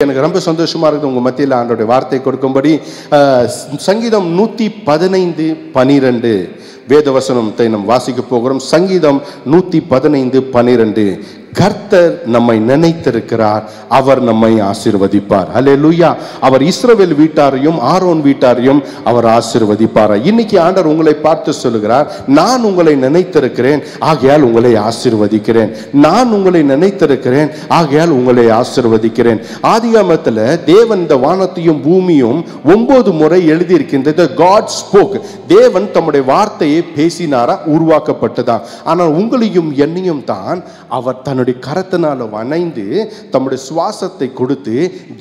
எனக்கு ரொம்ப சந்தோஷமா இருக்குது உங்க மத்தியில் ஆண்டோடைய வார்த்தை கொடுக்கும்படி. சங்கீதம் 115:12 வேதவசனத்தை நாம் வாசிக்க போகிறோம். சங்கீதம் 115:12. கர்த்தர் நம்மை நினைத்திருக்கிறார், அவர் நம்மை ஆசீர்வதிப்பார். அல்லேலூயா. அவர் இஸ்ரவேல் வீட்டாரையும் ஆரோன் வீட்டாரையும் அவர் ஆசீர்வதிப்பார். இன்னைக்கு ஆண்டவர் உங்களை பார்த்து சொல்லுகிறார், நான் உங்களை நினைத்திருக்கிறேன், ஆகையால் உங்களை ஆசீர்வதிக்கிறேன். நான் உங்களை நினைத்திருக்கிறேன், ஆகையால் உங்களை ஆசீர்வதிக்கிறேன். ஆதிகாமத்தில் தேவன் இந்த வானத்தையும் பூமியும் 9 முறை எழுதியிருக்கின்றது. God spoke. தேவன் தம்முடைய வார்த்தையை பேசினாரா, உருவாக்கப்பட்டதா. ஆனால் உங்களையும் என்னையும் தான் அவர் தன்னுடைய கரத்தினால வணைந்து தம்முடைய சுவாசத்தை கொடுத்து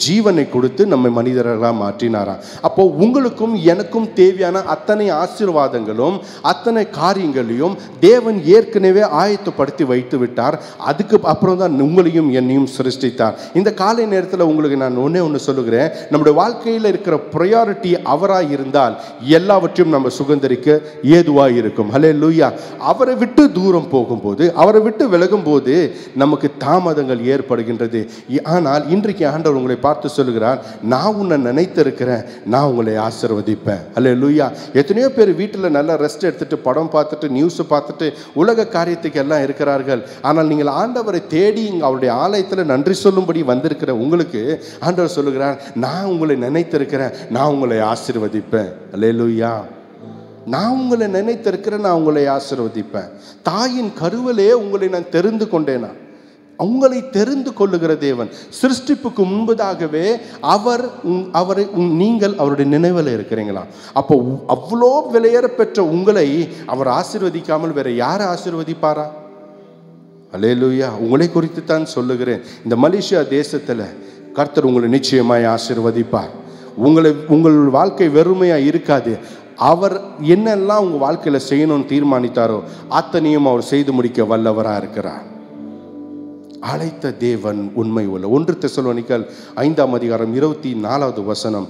ஜீவனை கொடுத்து நம்மை மனிதர்களாக மாற்றினாரா. அப்போ உங்களுக்கும் எனக்கும் தேவையான அத்தனை ஆசீர்வாதங்களும் அத்தனை காரியங்களையும் தேவன் ஏற்கனவே ஆயத்தப்படுத்தி வைத்து விட்டார். அதுக்கு அப்புறம் தான் உங்களையும் என்னையும் சிருஷ்டித்தார். இந்த காலை நேரத்தில் உங்களுக்கு நான் ஒன்று சொல்லுகிறேன். நம்முடைய வாழ்க்கையில் இருக்கிற ப்ரையாரிட்டி அவராக இருந்தால் எல்லாவற்றையும் நம்ம சுதந்திரிக்க ஏதுவாக இருக்கும். ஹல்லேலூயா. அவரை விட்டு தூரம் போகும்போது, அவரை விட்டு விலகும் போது நமக்கு தாமதங்கள் ஏற்படுகின்றது. ஆனால் இன்றைக்கு ஆண்டவர் உங்களை பார்த்து சொல்லுகிறார், நான் உன்னை நினைத்திருக்கிறேன், நான் உங்களை ஆசீர்வதிப்பேன். ஹல்லேலூயா. எத்தனையோ பேர் வீட்டில் நல்லா ரெஸ்ட் எடுத்துட்டு படம் பார்த்துட்டு நியூஸ் பார்த்துட்டு உலக காரியத்துக்கு எல்லாம் இருக்கிறார்கள். ஆனால் நீங்கள் ஆண்டவரை தேடி அவருடைய ஆலயத்தில் நன்றி சொல்லும்படி வந்திருக்கிற உங்களுக்கு ஆண்டவர் சொல்லுகிறார், நான் உங்களை நினைத்திருக்கிறேன், நான் உங்களை ஆசீர்வதிப்பேன். ஹல்லேலூயா. நான் உங்களை நினைத்திருக்கிறேன், நான் உங்களை ஆசீர்வதிப்பேன். தாயின் கருவிலே உங்களை நான் தெரிந்து கொண்டேனா. உங்களை தெரிந்து கொள்ளுகிற தேவன். சிருஷ்டிப்புக்கு முன்பதாகவே நீங்கள் அவருடைய நினைவில் இருக்கிறீங்களா? அப்போ அவ்வளோ விலையேற பெற்ற உங்களை அவர் ஆசீர்வதிக்காமல் வேற யாரை ஆசீர்வதிப்பாரா? அல்லேலூயா. உங்களை குறித்து தான் சொல்லுகிறேன். இந்த மலேசியா தேசத்தில் கர்த்தர் உங்களை நிச்சயமாய் ஆசீர்வதிப்பார். உங்கள் வாழ்க்கை வெறுமையாக இருக்காது. அவர் என்னெல்லாம் உங்கள் வாழ்க்கையில் செய்யணும்னு தீர்மானித்தாரோ அத்தனையும் அவர் செய்து முடிக்க வல்லவராக இருக்கிறார். அழைத்த தேவன் உண்மை உள்ள. 1 தெசலோனிக்கர் 5:24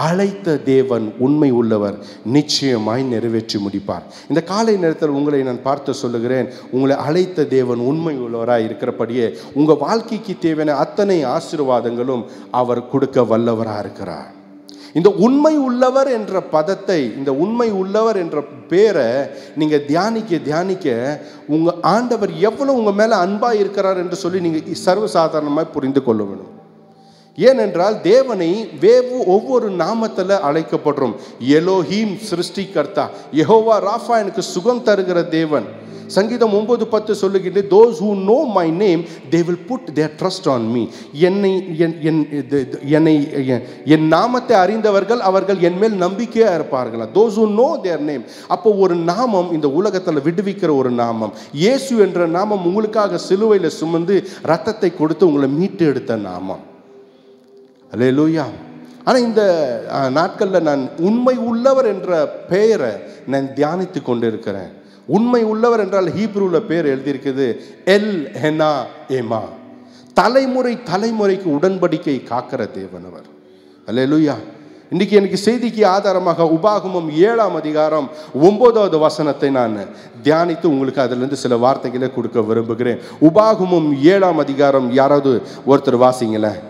அழைத்த தேவன் உண்மை உள்ளவர், நிச்சயமாய் நிறைவேற்றி முடிப்பார். இந்த காலை நேரத்தில் உங்களை நான் பார்த்து சொல்லுகிறேன், உங்களை அழைத்த தேவன் உண்மை உள்ளவராக இருக்கிறபடியே உங்கள் வாழ்க்கைக்கு தேவையான அத்தனை ஆசீர்வாதங்களும் அவர் கொடுக்க வல்லவராக இருக்கிறார். இந்த உண்மை உள்ளவர் என்ற பதத்தை, இந்த உண்மை உள்ளவர் என்ற பேரை நீங்க தியானிக்க உங்க ஆண்டவர் எவ்வளவு உங்க மேல அன்பா இருக்கிறார் என்று சொல்லி நீங்க சர்வசாதாரணமாய் புரிந்து கொள்ள வேண்டும். ஏனென்றால் தேவனை ஒவ்வொரு நாமத்தில் அழைக்கப்படுறோம். எலோஹீம் சிருஷ்டிகர்த்தா, யெகோவா ராஃபா எனக்கு சுகம் தருகிற தேவன். சங்கீதம் 9:10 சொல்லுகிறது, those who know my name they will put their trust on me. என் நாமத்தை அறிந்தவர்கள் அவர்கள் என் மேல் நம்பிக்கையா இருப்பார்களா. those who know their name. அப்போ ஒரு நாமம் இந்த உலகத்தில் விடுவிக்கிற ஒரு நாமம். இயேசு என்ற நாமம் உங்களுக்காக சிலுவையில் சுமந்து ரத்தத்தை கொடுத்து உங்களை மீட்டு எடுத்த நாமம். அல்லேலூயா. ஆனால் இந்த நாட்களில் நான் உண்மை உள்ளவர் என்ற பெயரை நான் தியானித்து கொண்டு இருக்கிறேன். உண்மை உள்ளவர் என்றால் ஹீப்ரூவில் பேர் எழுதியிருக்குது எல் ஹெனா ஏமா. தலைமுறைக்கு உடன்படிக்கை காக்கிற தேவன் அவர். அல்லேலூயா. இன்னைக்கு எனக்கு செய்திக்கு ஆதாரமாக உபாகமம் 7:9 நான் தியானித்து உங்களுக்கு அதிலிருந்து சில வார்த்தைகளை கொடுக்க விரும்புகிறேன். உபாகமம் 7 யாராவது ஒருத்தர் வாசிங்களேன்.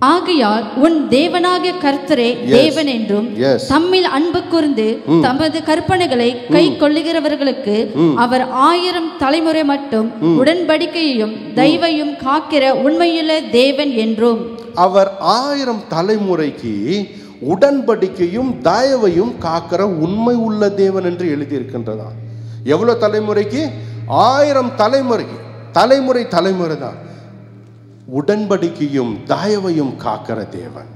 ஆகையால் உன் தேவனாகிய கர்த்தரே தேவன் என்றும் தம்மில் அன்பு கூர்ந்து தமது கற்பனைகளை கை கொள்ளுகிறவர்களுக்கு அவர் 1000 தலைமுறை மட்டும் உடன்படிக்கையையும் தயவையும் காக்கிற உண்மையுள்ள தேவன் என்றும். அவர் 1000 தலைமுறைக்கு உடன்படிக்கையும் தயவையும் காக்கிற உண்மை உள்ள தேவன் என்று எழுதியிருக்கின்றதா. எவ்வளவு தலைமுறைக்கு? 1000 தலைமுறைக்கு. தலைமுறை தான். உடன்படிக்கையும் தயவையும் காக்கிற தேவன்.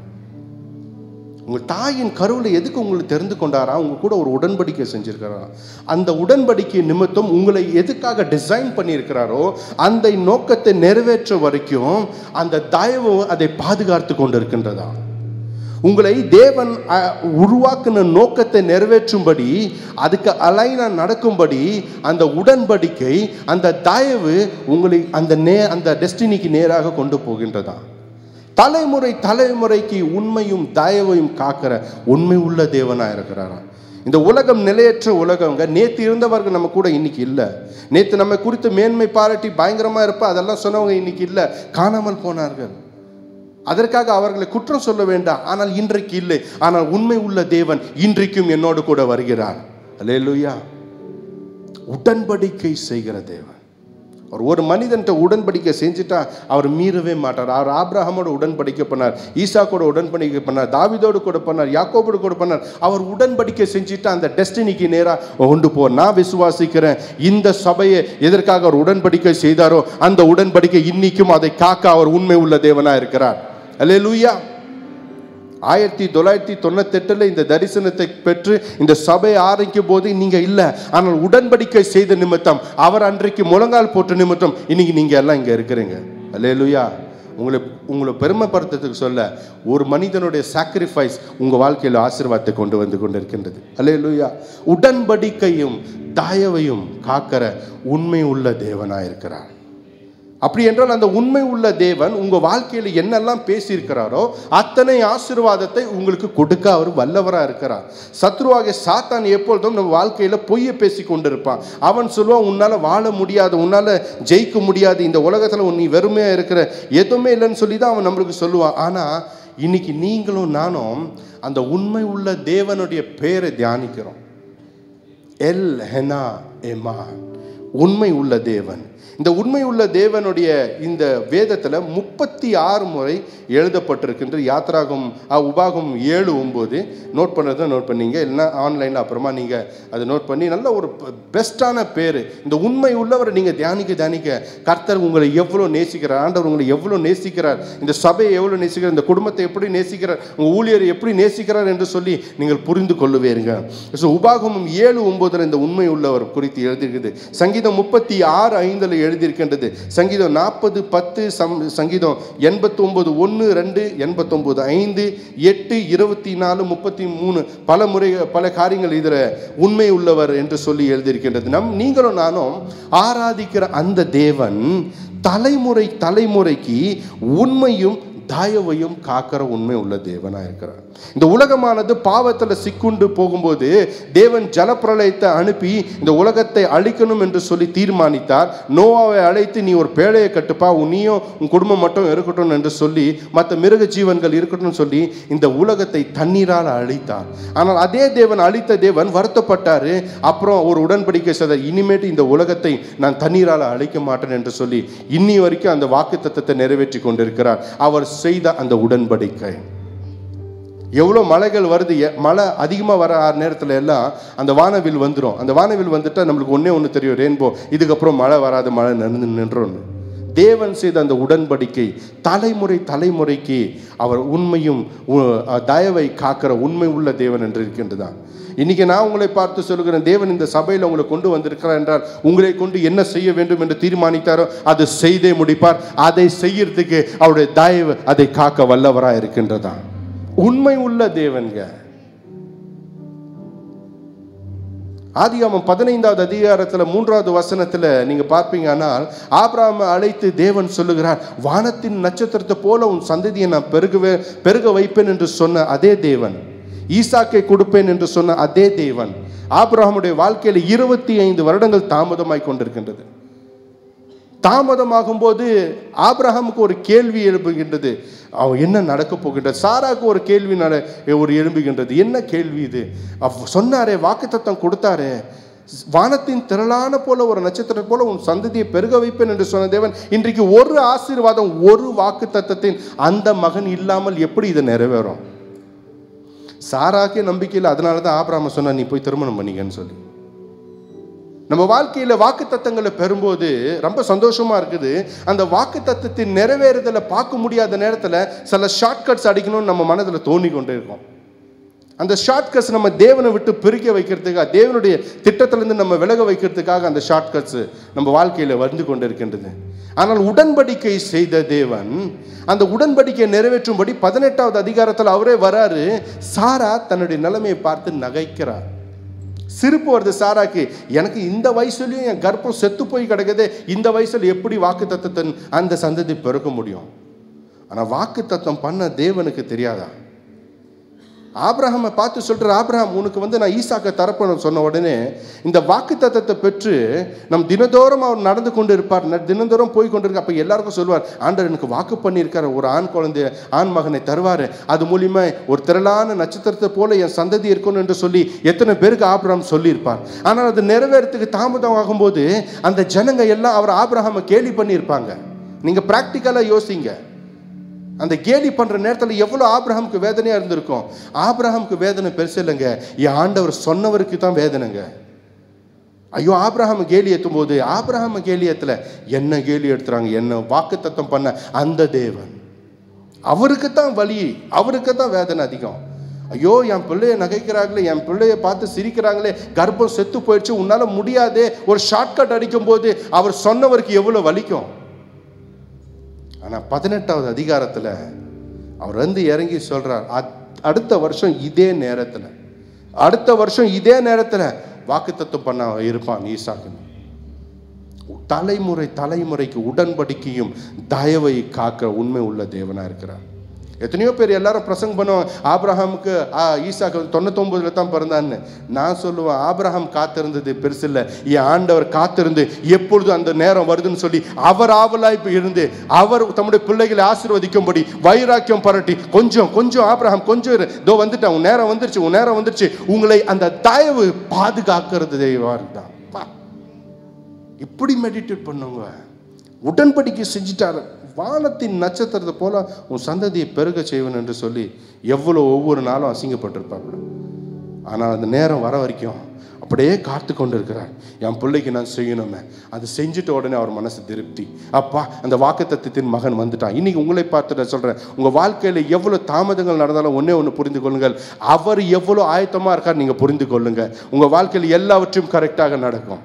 உங்கள் தாயின் கருவில் எதுக்கு உங்களை தெரிந்து கொண்டாரா? உங்க கூட ஒரு உடன்படிக்கை செஞ்சிருக்கிறாரா? அந்த உடன்படிக்கை நிமித்தம் உங்களை எதுக்காக டிசைன் பண்ணியிருக்கிறாரோ அந்த நோக்கத்தை நிறைவேற்ற வரைக்கும் அந்த தயவு அதை பாதுகாத்து கொண்டிருக்கின்றதா. உங்களை தேவன் உருவாக்கின நோக்கத்தை நிறைவேற்றும்படி, அதுக்கு அலைனா நடக்கும்படி அந்த உடன்படிக்கை, அந்த தயவு உங்களை அந்த டெஸ்டினிக்கு நேராக கொண்டு போகின்றதா. தலைமுறைக்கு உண்மையும் தயவையும் காக்கிற உண்மை உள்ள தேவனா இருக்கிறாரா. இந்த உலகம் நிலையற்ற உலகங்க. நேற்று இருந்தவர்கள் நம்ம கூட இன்னைக்கு இல்லை. நேற்று நம்ம குறித்து மேன்மை பாராட்டி பயங்கரமா இருப்ப அதெல்லாம் சொன்னவங்க இன்னைக்கு இல்லை, காணாமல் போனார்கள். அதற்காக அவர்களை குற்றம் சொல்ல வேண்டாம். ஆனால் இன்றைக்கு இல்லை. ஆனால் உண்மை உள்ள தேவன் இன்றைக்கும் என்னோடு கூட வருகிறார். அல்லேலூயா. உடன்படிக்கை செய்கிற தேவன். அவர் ஒரு மனிதன்ட்ட உடன்படிக்கை செஞ்சுட்டா அவர் மீறவே மாட்டார். அவர் ஆபிரகாமோட உடன்படிக்கை பண்ணார், ஈசாக்கோட உடன்படிக்கை பண்ணார், தாவீதோடு கூட பண்ணார், யாக்கோபோடு கூட பண்ணார். அவர் உடன்படிக்கை செஞ்சுட்டா அந்த டெஸ்டினிக்கு நேராக கொண்டு போவார். நான் விசுவாசிக்கிறேன், இந்த சபையை எதற்காக அவர் உடன்படிக்கை செய்தாரோ அந்த உடன்படிக்கை இன்னைக்கும் அதை காக்க அவர் உண்மை உள்ள தேவனா இருக்கிறார். அல்லேலூயா. 1998 இந்த தரிசனத்தை பெற்று இந்த சபை ஆரம்பிக்கும் போது நீங்க இல்லை. ஆனால் உடன்படிக்கை செய்த நிமித்தம், அவர் அன்றைக்கு முழங்கால் போட்ட நிமித்தம் இன்னைக்கு நீங்க எல்லாம் இங்க இருக்கிறீங்க. அல்லேலூயா. உங்களை பெருமைப்படுத்துறதுக்கு சொல்ல, ஒரு மனிதனுடைய சாக்ரிஃபைஸ் உங்க வாழ்க்கையில் ஆசீர்வாதத்தை கொண்டு வந்து கொண்டிருக்கின்றது. அல்லேலூயா. உடன்படிக்கையும் தயவையும் காக்கிற உண்மை உள்ள தேவனாய் இருக்கிறார். அப்படி என்றால் அந்த உண்மை உள்ள தேவன் உங்க வாழ்க்கையில் என்னெல்லாம் பேசியிருக்கிறாரோ அத்தனை ஆசீர்வாதத்தை உங்களுக்கு கொடுக்க அவர் வல்லவராக இருக்கிறார். சத்ருவாகிய சாத்தான் எப்பொழுதும் நம்ம வாழ்க்கையில பொய்யை பேசி கொண்டிருப்பான். அவன் சொல்லுவான், உன்னால வாழ முடியாது, உன்னால ஜெயிக்க முடியாது, இந்த உலகத்துல நீ வெறுமையா இருக்கிற, எதுவுமே இல்லைன்னு சொல்லி தான் அவன் நம்மளுக்கு சொல்லுவான். ஆனா இன்னைக்கு நீங்களும் நானும் அந்த உண்மை உள்ள தேவனுடைய பேரை தியானிக்கிறோம். எல் ஹெனா எமான், உண்மை உள்ள தேவன். இந்த உண்மை உள்ள தேவனுடைய இந்த வேதத்தில் 36 முறை எழுதப்பட்டிருக்கின்ற யாத்ராகம் உபாகம் 7:9 நோட் பண்ணுறதை நோட் பண்ணீங்க, இல்லைன்னா ஆன்லைனில் அப்புறமா நீங்கள் அதை நோட் பண்ணி நல்ல ஒரு பெஸ்ட்டான பேர். இந்த உண்மை உள்ளவரை நீங்கள் தியானிக்க கர்த்தர் உங்களை எவ்வளோ நேசிக்கிறார், ஆண்டவர் உங்களை எவ்வளோ நேசிக்கிறார், இந்த சபையை எவ்வளோ நேசிக்கிறார், இந்த குடும்பத்தை எப்படி நேசிக்கிறார், உங்கள் ஊழியரை எப்படி நேசிக்கிறார் என்று சொல்லி நீங்கள் புரிந்து கொள்ளுவீங்க. ஸோ உபாகமும் 7:9 இந்த உண்மை உள்ளவர் குறித்து எழுதியிருக்குது. சங்கீதம் 36:5 எழுதியிருக்கின்றது. சங்கீதம் 40:10, சங்கீதம் 89:1, 2, 89:5, 8, 24, 33 பல முறை பல காரியங்கள் இதில் உண்மை உள்ளவர் என்று சொல்லி எழுதியிருக்கின்றது. நீங்களும் நானும் ஆராதிக்கிற அந்த தேவன் தலைமுறைக்கு உண்மையும் தயவையும் காக்கிற உண்மை உள்ள தேவனா இருக்கிறார். இந்த உலகமானது பாவத்தில் சிக்குண்டு போகும்போது தேவன் ஜலப்பிரளயத்தை அனுப்பி இந்த உலகத்தை அழிக்கணும் என்று சொல்லி தீர்மானித்தார். நோவாவை அழைத்து, நீ ஒரு பேழையை கட்டுப்பா, நீயும் உன் குடும்பம் மட்டும் இருக்கட்டும் என்று சொல்லி, மற்ற மிருக ஜீவன்கள் இருக்கட்டும் சொல்லி இந்த உலகத்தை தண்ணீரால் அழித்தார். ஆனால் அதே தேவன், அழித்த தேவன் வருத்தப்பட்டாரு. அப்புறம் ஒரு உடன்படிக்கை செய்தார், இனிமேட்டு இந்த உலகத்தை நான் தண்ணீரால் அழிக்க மாட்டேன் என்று சொல்லி இன்னி வரைக்கும் அந்த வாக்குத்தத்தத்தை நிறைவேற்றி கொண்டிருக்கிறார். அவர் செய்த அந்த உடன்படிக்கை. எவ்வளோ மழைகள் வருது, மழை அதிகமாக வர நேரத்தில் எல்லாம் அந்த வானவில் வந்துடும். அந்த வானவில் வந்துட்டால் நம்மளுக்கு ஒன்று தெரியும், ரெயின்போ. இதுக்கப்புறம் மழை வராது, மழை நின்றோன்னு. தேவன் செய்த அந்த உடன்படிக்கை தலைமுறைக்கு அவர் உண்மையும் தயவை காக்கிற உண்மை உள்ள தேவன் என்று இருக்கின்றதான். இன்னைக்கு நான் உங்களை பார்த்து சொல்லுகிறேன், தேவன் இந்த சபையில் உங்களை கொண்டு வந்திருக்கிறார் என்றால் உங்களை கொண்டு என்ன செய்ய வேண்டும் என்று தீர்மானித்தாரோ அதை செய்தே முடிப்பார். அதை செய்யறதுக்கு அவருடைய தயவு அதை காக்க வல்லவராக இருக்கின்றதான். உண்மை உள்ள தேவன்க. ஆதியாகமம் 15வது அதிகாரத்தில் 3வது வசனத்தில் நீங்க பார்ப்பீங்க. ஆனால் ஆபிரகாமை அழைத்து தேவன் சொல்லுகிறார், வானத்தின் நட்சத்திரத்தை போல உன் சந்ததியை நான் பெருக வைப்பேன் என்று சொன்ன அதே தேவன், ஈசாக்கை கொடுப்பேன் என்று சொன்ன அதே தேவன் ஆபிரகாமுடைய வாழ்க்கையில் 25 வருடங்கள் தாமதமாய் கொண்டிருக்கின்றது. தாமதமாகும் போது ஆபிரகாமுக்கு ஒரு கேள்வி எழுப்புகின்றது, அவன் என்ன நடக்க போகின்றது. சாராக்கு ஒரு கேள்வி எழும்புகின்றது. என்ன கேள்வி இது? சொன்னாரே, வாக்குத்தத்தம் கொடுத்தாரே, வானத்தின் திரளான போல ஒரு நட்சத்திரம் போல உன் சந்ததியை பெருக வைப்பேன் என்று சொன்ன தேவன் இன்றைக்கு ஒரு ஆசீர்வாதம், ஒரு வாக்குத்தத்தத்தின் அந்த மகன் இல்லாமல் எப்படி இது நிறைவேறும்? சாராக்கே நம்பிக்கையில். அதனால தான் ஆபிரகாம் சொன்னா, நீ போய் திருமணம் பண்ணிக்கன்னு சொல்லி. நம்ம வாழ்க்கையில வாக்கு தத்தங்களை பெறும்போது ரொம்ப சந்தோஷமா இருக்குது. அந்த வாக்கு தத்தத்தின் நிறைவேறுதலை பார்க்க முடியாத நேரத்தில் சில ஷார்ட்கட்ஸ் அடிக்கணும்னு நம்ம மனதில் தோணி கொண்டே இருக்கும். அந்த ஷார்ட்கட்ஸ் நம்ம தேவனை விட்டு பிரிக்க வைக்கிறதுக்காக, தேவனுடைய திட்டத்திலிருந்து நம்ம விலக வைக்கிறதுக்காக அந்த ஷார்ட்கட்ஸ் நம்ம வாழ்க்கையில வந்து கொண்டு இருக்கின்றது. ஆனால் உடன்படிக்கை செய்த தேவன் அந்த உடன்படிக்கையை நிறைவேற்றும்படி 18வது அதிகாரத்தில் அவரே வராரு. சாரா தன்னுடைய நிலைமையை பார்த்து நகைக்கிறார். சிரிப்பு வருது சாராக்கு. எனக்கு இந்த வயசுலயும் என் கர்ப்பம் செத்து போய் கிடக்குது, இந்த வயசுல எப்படி வாக்கு தத்தத்தின் அந்த சந்ததி பெருக்க முடியும்? ஆனா வாக்கு தத்தம் பண்ண தேவனுக்கு தெரியாதா? ஆபிரகாமை பார்த்து சொல்கிறார், ஆபிரகாம் உனக்கு நான் ஈசாக்கை தரப்பேன்னு சொன்ன உடனே இந்த வாக்குத்தத்தத்தை பெற்று நம் தினந்தோறும் அவர் நடந்து கொண்டு இருப்பார், தினந்தோறும் போய் கொண்டு இருக்க. அப்போ எல்லாருக்கும் சொல்வார், ஆண்டவர் எனக்கு வாக்கு பண்ணியிருக்கார், ஒரு ஆண் குழந்தை ஆண் மகனை தருவார், அது மூலியமா ஒரு திரளான நட்சத்திரத்தை போல என் சந்ததி இருக்கணும் என்று சொல்லி எத்தனை பேருக்கு ஆபிரகாம் சொல்லியிருப்பார். ஆனால் அது நிறைவேறத்துக்கு தாமதம் ஆகும்போது அந்த ஜனங்க எல்லாம் அவர் ஆபிரகாமை கேலி பண்ணியிருப்பாங்க. நீங்கள் ப்ராக்டிக்கலாக யோசிங்க, அந்த கேலி பண்ற நேரத்தில் எவ்வளவு ஆபிரகாமுக்கு வேதனையா இருந்திருக்கும். ஆபிரகாமுக்கு வேதனை பெருசு இல்லைங்க, என் ஆண்டவர் சொன்னவருக்கு தான் வேதனைங்க. ஐயோ, ஆபிரகாம் கேலி ஏற்றும் போது ஆபிரகாம் கேலி ஏற்றல, என்ன கேலி எடுத்துறாங்க, என்ன வாக்குத்தத்தம் பண்ண அந்த தேவன், அவருக்கு தான் வலி, அவருக்கு தான் வேதனை அதிகம். ஐயோ, என் பிள்ளைய நகைக்கிறாங்களே, என் பிள்ளைய பார்த்து சிரிக்கிறாங்களே, கர்ப்பம் செத்து போயிடுச்சு, உன்னால முடியாதே, ஒரு ஷார்ட்கட் அடிக்கும் போது அவர் சொன்னவருக்கு எவ்வளவு வலிக்கும். ஆனால் 18வது அதிகாரத்தில் அவர் இறங்கி சொல்றார், அடுத்த வருஷம் இதே நேரத்தில் வாக்குத்தத்தம் பண்ண இருப்பான் ஈசாக்கு. தலைமுறைக்கு உடன்படிக்கையும் தயவை காக்க உண்மை உள்ள தேவனா இருக்கிறார். எத்தனையோ பேர் எல்லாரும் பிரசங்கம் பண்ணுவாங்க, ஆபிரகாமுக்கு ஈசாக்கு 99 தான் பிறந்தான்னு. நான் சொல்லுவேன், ஆபிரகாம் காத்திருந்தது பெருசு இல்லை, என் ஆண்டவர் காத்திருந்து எப்பொழுது அந்த நேரம் வருதுன்னு சொல்லி அவர் ஆவலாய் இருந்து அவர் தம்முடைய பிள்ளைகளை ஆசீர்வதிக்கும்படி வைராக்கியம் பரட்டி கொஞ்சம் ஆபிரகாம் கொஞ்சம் இதோ வந்துட்டேன், உன் நேரம் வந்துருச்சு, உங்களை அந்த தயவு பாதுகாக்கிறது தெய்வம் தான். இப்படி மெடிடேட் பண்ணுங்க, உடன்படிக்கை செஞ்சுட்டாரு, வானத்தின் நட்சத்திரத்தை போல உன் சந்ததியை பெருக செய்வன் என்று சொல்லி எவ்வளோ ஒவ்வொரு நாளும் அசிங்கப்பட்டிருப்பாங்க. ஆனால் அந்த நேரம் வர வரைக்கும் அப்படியே காத்து கொண்டு இருக்கிறார், என் பிள்ளைக்கு நான் செய்யணுமே. அது செஞ்சுட்ட உடனே அவர் மனசு திருப்தி, அப்பா அந்த வாக்குத்தத்தத்தின் மகன் வந்துட்டான். இன்னைக்கு உங்களை பார்த்து நான் சொல்றேன், உங்க வாழ்க்கையில எவ்வளவு தாமதங்கள் நடந்தாலும் ஒண்ணு புரிந்து கொள்ளுங்கள், அவர் எவ்வளவு ஆயத்தமா இருக்கார் நீங்க புரிந்து கொள்ளுங்க. உங்க வாழ்க்கையில் எல்லாவற்றையும் கரெக்டாக நடக்கும்.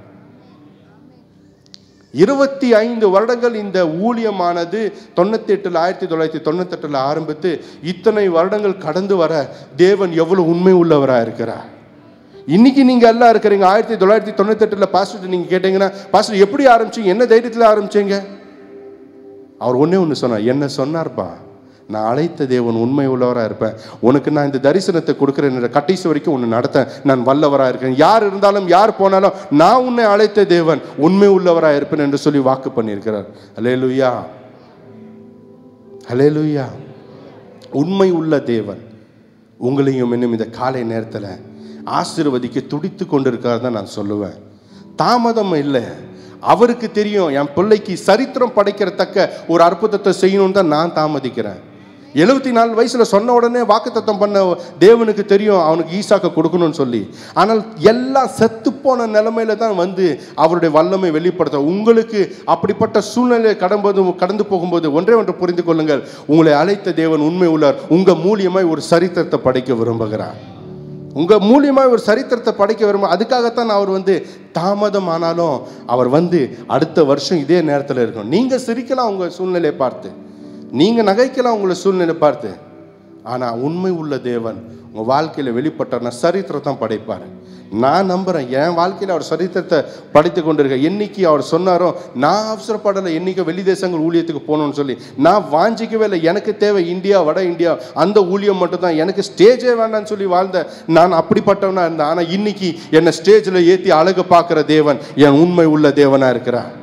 25 வருடங்கள் இந்த ஊழியமானது 1998 ஆரம்பித்து இத்தனை வருடங்கள் கடந்து வர தேவன் எவ்வளவு உண்மை உள்ளவராக இருக்கிறார். இன்னைக்கு நீங்க எல்லாம் இருக்கிறீங்க. 1998 பாஸ்டர் நீங்க கேட்டீங்கன்னா, பாஸ்டர் எப்படி ஆரம்பிச்சீங்க, என்ன தைரியத்தில் ஆரம்பிச்சீங்க? அவர் ஒண்ணு சொன்னார், என்ன சொன்னார்பா, நான் அழைத்த தேவன் உண்மை உள்ளவராக இருப்பேன், உனக்கு நான் இந்த தரிசனத்தை கொடுக்குறேன், கடைசி வரைக்கும் உன்னை நடத்த நான் வல்லவராக இருக்கேன், யார் இருந்தாலும் யார் போனாலும் நான் உன்னை அழைத்த தேவன் உண்மை உள்ளவராக இருப்பேன் என்று சொல்லி வாக்கு பண்ணியிருக்கிறார். அல்லேலூயா, அல்லேலூயா. உண்மை உள்ள தேவன் உங்களையும் இன்னும் இந்த காலை நேரத்தில் ஆசீர்வதிக்க துடித்து கொண்டிருக்கிறார் தான் நான் சொல்லுவேன். தாமதம் இல்லை, அவருக்கு தெரியும் என் பிள்ளைக்கு சரித்திரம் படைக்கிறத்தக்க ஒரு அற்புதத்தை செய்யணும்னு தான் நான் தாமதிக்கிறேன். 74 வயசுல சொன்ன உடனே வாக்குத்தத்தம் பண்ண தேவனுக்கு தெரியும் அவனுக்கு ஈசாக்க கொடுக்கணும்னு சொல்லி. ஆனால் எல்லாம் செத்து போன நிலைமையில தான் அவருடைய வல்லமை வெளிப்படுத்த. உங்களுக்கு அப்படிப்பட்ட சூழ்நிலை கடந்து போகும்போது ஒன்று புரிந்து கொள்ளுங்கள், உங்களை அழைத்த தேவன் உண்மை உள்ளார். உங்க மூலியமாய் ஒரு சரித்திரத்தை படைக்க விரும்புகிறார். உங்க மூலியமாய் ஒரு சரித்திரத்தை படைக்க விரும்ப. அதுக்காகத்தான் அவர் தாமதம் ஆனாலும் அவர் அடுத்த வருஷம் இதே நேரத்தில் இருக்கும். நீங்க சிரிக்கலாம் உங்க சூழ்நிலையை பார்த்து, நீங்க நகைக்கலாம் உங்களை சூழ்நிலை பார்த்து, ஆனா உண்மை உள்ள தேவன் உங்க வாழ்க்கையில வெளிப்பட்டார்னா சரித்திரத்தை படைப்பார். நான் நம்புறேன், என் வாழ்க்கையில் அவர் சரித்திரத்தை படைத்து கொண்டிருக்க. என்னைக்கு அவர் சொன்னாரோ நான் அவசரப்படலை, என்னைக்கு வெளி தேசங்கள் ஊழியத்துக்கு போகணும்னு சொல்லி நான் வாஞ்சிக்கவே இல்லை. எனக்கு தேவை இந்தியா, வட இந்தியா, அந்த ஊழியம் மட்டும்தான், எனக்கு ஸ்டேஜே வேண்டாம்னு சொல்லி வாழ்ந்த நான் அப்படிப்பட்டவனா இருந்தேன். ஆனால் இன்னைக்கு என்னை ஸ்டேஜில் ஏற்றி அழகு பார்க்குற தேவன் என் உண்மை உள்ள தேவனா இருக்கிறார்.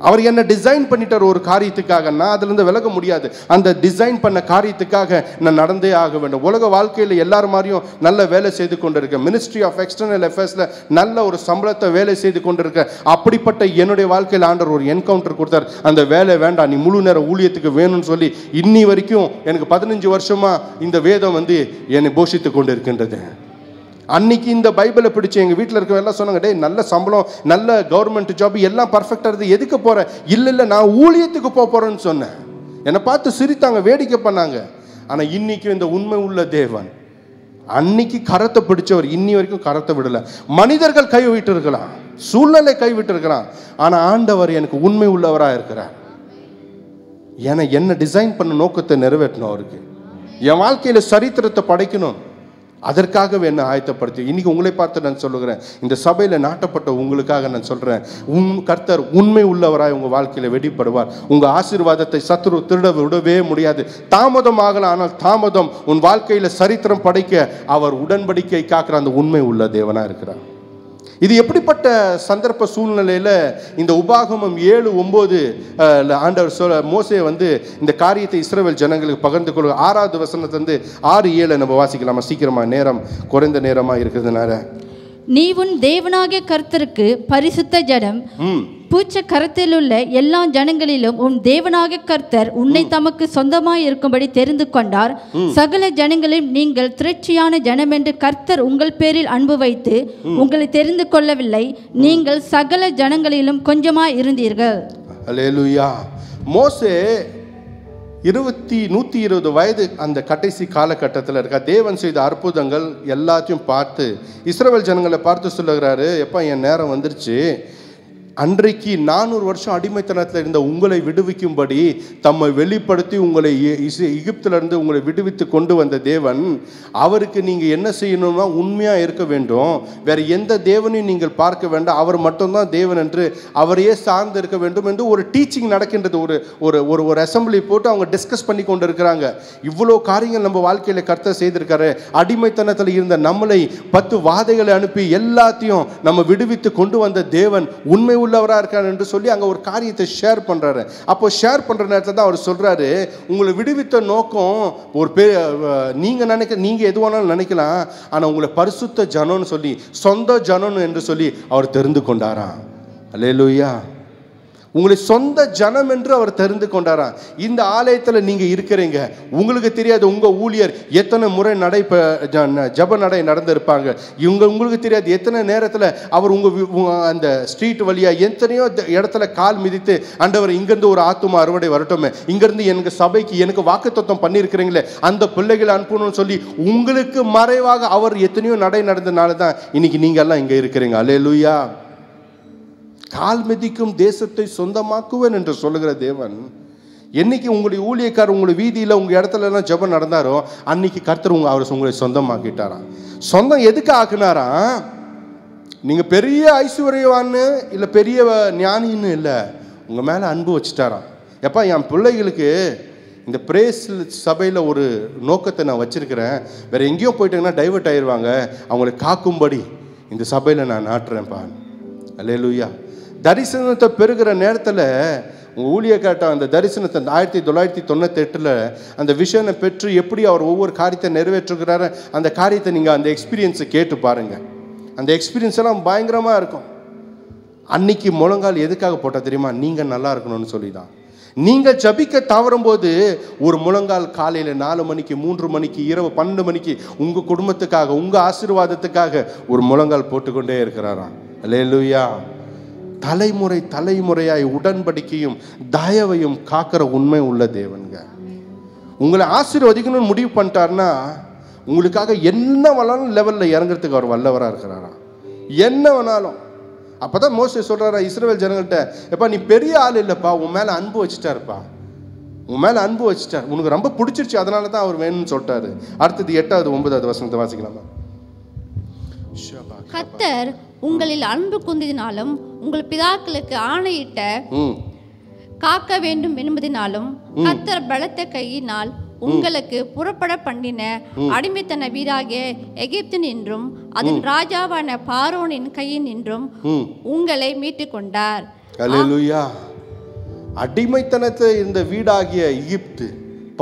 அவர் என்ன டிசைன் பண்ணிட்டார் ஒரு காரியத்துக்காக, நான் அதுலேருந்து விலக முடியாது. அந்த டிசைன் பண்ண காரியத்துக்காக நான் நடந்தே ஆக வேண்டும். உலக வாழ்க்கையில் எல்லாரும் மாதிரியும் நல்ல வேலை செய்து கொண்டிருக்கேன். மினிஸ்ட்ரி ஆஃப் எக்ஸ்டர்னல் அஃபேர்ஸில் நல்ல ஒரு சம்பளத்தை வேலை செய்து கொண்டிருக்கேன். அப்படிப்பட்ட என்னுடைய வாழ்க்கையில் ஆண்டவர் ஒரு என்கவுண்டர் கொடுத்தார். அந்த வேலை வேண்டாம், நீ முழு நேரம் ஊழியத்துக்கு வேணும்னு சொல்லி இன்னி வரைக்கும் எனக்கு 15 வருஷமா இந்த வேதம் என்னை போஷித்து கொண்டு இருக்கின்றது. அன்னைக்கு இந்த பைபிளை பிடிச்சி எங்கள் வீட்டில் இருக்க எல்லாம் சொன்னாங்க, டே நல்ல சம்பளம், நல்ல கவர்மெண்ட் ஜாப், எல்லாம் பர்ஃபெக்டாக இருக்குது, எதுக்கு போகிற? இல்லை நான் ஊழியத்துக்கு போகிறேன்னு சொன்னேன். என்னை பார்த்து சிரித்தாங்க, வேடிக்கை பண்ணாங்க. ஆனால் இன்னைக்கு இந்த உண்மை உள்ள தேவன் அன்னைக்கு கரத்தை பிடிச்சவர் இன்னி வரைக்கும் கரத்தை விடலை. மனிதர்கள் கைவிட்டு இருக்கலாம், சூழ்நிலை கைவிட்டு இருக்கிறான், ஆனால் ஆண்டவர் எனக்கு உண்மை உள்ளவராக இருக்கிறார். என்ன டிசைன் பண்ண நோக்கத்தை நிறைவேற்றணும். அவருக்கு என் வாழ்க்கையில் சரித்திரத்தை படைக்கணும். அதற்காகவே என்ன ஆயத்தப்படுத்தி இன்னைக்கு உங்களை பார்த்து நான் சொல்லுகிறேன், இந்த சபையில் நாட்டப்பட்ட உங்களுக்காக நான் சொல்றேன், கர்த்தர் உண்மை உள்ளவராய் உங்க வாழ்க்கையில வெளிப்படுவார். உங்க ஆசீர்வாதத்தை சத்துரு திருட விடவே முடியாது. தாமதம் ஆகலாம், ஆனால் தாமதம் உன் வாழ்க்கையில சரித்திரம் படைக்க அவர் உடன்படிக்கை காக்கிற அந்த உண்மை உள்ள தேவனா இருக்கிறார். இது எப்படிப்பட்ட சந்தர்ப்ப சூழ்நிலையில இந்த உபாகமம் 7:9 ஆண்டவர் மோசே இந்த காரியத்தை இஸ்ரவேல் ஜனங்களுக்கு பகிர்ந்து கொள்ள 6வது வசனத்திலிருந்து 6:7 நம்ம வாசிக்கலாமா? சீக்கிரமா, நேரம் குறைந்த நேரமா இருக்கிறதுனால. நீ உன் தேவனாகிய கர்த்தருக்கு பரிசுத்த ஜனம், பூச்ச கரத்தில் உள்ள எல்லா ஜனங்களிலும் உன் தேவனாகிய கர்த்தர் உன்னை தமக்கு சொந்தமாய் இருக்கும்படி தெரிந்து கொண்டார். சகல ஜனங்களிலும் நீங்கள் திரட்சியான ஜனம் என்று கர்த்தர் உங்கள் பேரில் அன்பு வைத்து உங்களை தெரிந்து கொள்ளவில்லை. நீங்கள் சகல ஜனங்களிலும் கொஞ்சமாய் இருந்தீர்கள். அல்லேலூயா. மோசே 120 வயது அந்த கடைசி காலகட்டத்தில் இருக்க தேவன் செய்த அற்புதங்கள் எல்லாத்தையும் பார்த்து இஸ்ரவேல் ஜனங்களை பார்த்து சொல்லுகிறாரு, எப்போ என் நேரம் வந்துருச்சு, அன்றைக்கு 400 வருஷம் அடிமைத்தனத்தில் இருந்த உங்களை விடுவிக்கும்படி தம்மை வெளிப்படுத்தி உங்களை எகிப்திலிருந்து உங்களை விடுவித்து கொண்டு வந்த தேவன், அவருக்கு நீங்கள் என்ன செய்யணும்னா உண்மையாக இருக்க வேண்டும். வேற எந்த தேவனையும் நீங்கள் பார்க்க வேண்டாம், அவர் மட்டும்தான் தேவன் என்று அவரையே சார்ந்து இருக்க வேண்டும் என்று ஒரு டீச்சிங் நடக்கின்றது. ஒரு ஒரு ஒரு அசம்பிளி போட்டு அவங்க டிஸ்கஸ் பண்ணி கொண்டு இருக்கிறாங்க. இவ்வளோ காரியங்கள் நம்ம வாழ்க்கையில் கர்த்தர் செய்திருக்காரு. அடிமைத்தனத்தில் இருந்த நம்மளை 10 வாதைகளை அனுப்பி எல்லாத்தையும் நம்ம விடுவித்து கொண்டு வந்த தேவன் உண்மை உள்ளவராக இருக்கார் என்று சொல்லி அங்கே ஒரு காரியத்தை ஷேர் பண்ணுறாரு. அப்போ ஷேர் பண்ணுற நேரத்தில் தான் அவர் சொல்கிறாரு, உங்களை விடுவித்த நோக்கம் நீங்கள் எது வேணாலும் நினைக்கலாம், ஆனால் உங்களை பரிசுத்த ஜனம்னு சொல்லி சொந்த ஜனம் என்று சொல்லி அவர் தெரிந்து கொண்டாராம். அல்லேலூயா. உங்களை சொந்த ஜனம் என்று அவர் தெரிந்து கொண்டாராம். இந்த ஆலயத்தில் நீங்க இருக்கிறீங்க, உங்களுக்கு தெரியாது உங்க ஊழியர் எத்தனை முறை ஜப நடை நடந்திருப்பாங்க, உங்களுக்கு தெரியாது எத்தனை நேரத்தில் அவர் உங்க அந்த ஸ்ட்ரீட் வழியா எத்தனையோ இடத்துல கால் மிதித்து, ஆண்டவர் இங்கிருந்து ஒரு ஆத்துமா அறுவடை வரட்டுமே, இங்கிருந்து எனக்கு சபைக்கு எனக்கு வாக்குத்தத்தம் பண்ணியிருக்கிறீங்களே அந்த பிள்ளைகளை அனுப்பணும்னு சொல்லி உங்களுக்கு மறைவாக அவர் எத்தனையோ நடை நடந்தனால தான் இன்னைக்கு நீங்க எல்லாம் இங்க இருக்கிறீங்க. அல்லேலூயா. கால் மிதிக்கும் தேசத்தை சொந்தமாக்குவேன் என்று சொல்லுகிற தேவன், என்னைக்கு உங்களுடைய ஊழியக்காரர் உங்களுடைய வீதியில் உங்கள் இடத்துல எல்லாம் ஜெபம் நடந்தாரோ அன்னைக்கு கர்த்தர் அவர் உங்களை சொந்தமாக்கிட்டாராம். சொந்தம் எதுக்கு ஆக்குனாராம்? நீங்கள் பெரிய ஐஸ்வர்யவான்னு இல்லை பெரிய ஞானின்னு இல்லை, உங்கள் மேலே அன்பு வச்சுட்டாராம். எப்பா என் பிள்ளைகளுக்கு இந்த பிரேஸ் சபையில் ஒரு நோக்கத்தை நான் வச்சுருக்கிறேன், வேறு எங்கேயோ போயிட்டாங்கன்னா டைவர்ட் ஆயிடுவாங்க, அவங்களை காக்கும்படி இந்த சபையில் நான் நாட்டுறேன்ப்பா. அல்லேலூயா. தரிசனத்தை பெறுகிற நேரத்தில் உங்கள் ஊழியக்காட்ட அந்த தரிசனத்தை 1998 அந்த விஷனை பெற்று எப்படி அவர் ஒவ்வொரு காரியத்தை நிறைவேற்றுகிறாரு அந்த காரியத்தை நீங்கள் அந்த எக்ஸ்பீரியன்ஸை கேட்டு பாருங்கள். அந்த எக்ஸ்பீரியன்ஸ் எல்லாம் பயங்கரமாக இருக்கும். அன்னைக்கு முழங்கால் எதுக்காக போட்டால் தெரியுமா? நீங்கள் நல்லா இருக்கணும்னு சொல்லி தான். நீங்கள் ஜபிக்க தவறும் போது ஒரு முழங்கால் காலையில் 4 மணிக்கு 3 மணிக்கு இரவு 12 மணிக்கு உங்கள் குடும்பத்துக்காக உங்கள் ஆசீர்வாதத்துக்காக ஒரு முழங்கால் போட்டுக்கொண்டே இருக்கிறாராம். அல்லேலூயா. தலைமுறையாய் உடன்படிக்கையும் தயவையும் காக்கிற உண்மை உள்ள தேவன்க. உங்களை ஆசீர்வதிக்கணும்னு முடிவு பண்ணிட்டார்னா உங்களுக்காக என்ன வேணாலும் லெவலில் இறங்குறதுக்கு அவர் வல்லவராக இருக்கிறாராம். என்ன வேணாலும். அப்போதான் மோசே சொல்கிறாரா இஸ்ரவேல் ஜனங்கள்கிட்ட, எப்பா நீ பெரிய ஆள் இல்லைப்பா, உன் மேலே அன்பு வச்சுட்டாருப்பா, உன் மேலே அன்பு வச்சுட்டார், உனக்கு ரொம்ப பிடிச்சிருச்சு, அதனால தான் அவர் வேணும்னு சொல்லிட்டாரு. அடுத்தது 8வது 9வது வசனத்தை வாசிக்கலாமா? கர்த்தர் உங்களில் அன்பு குந்தினாலும் உங்கள் பிதாக்களுக்கு ஆணையிட்ட காக்க வேண்டும் என்பதினாலும் கர்த்தர் பலத்த கையினால் உங்களுக்கு புறப்பட பண்ணின அடிமைத்தன வீராகிய எகிப்தின் என்றும் அதன் ராஜாவான பார்வோனின் கையின் என்றும் உங்களை மீட்டுக் கொண்டார். அல்லேலூயா. அடிமைத்தனத்தை இந்த வீடாகிய எகிப்து,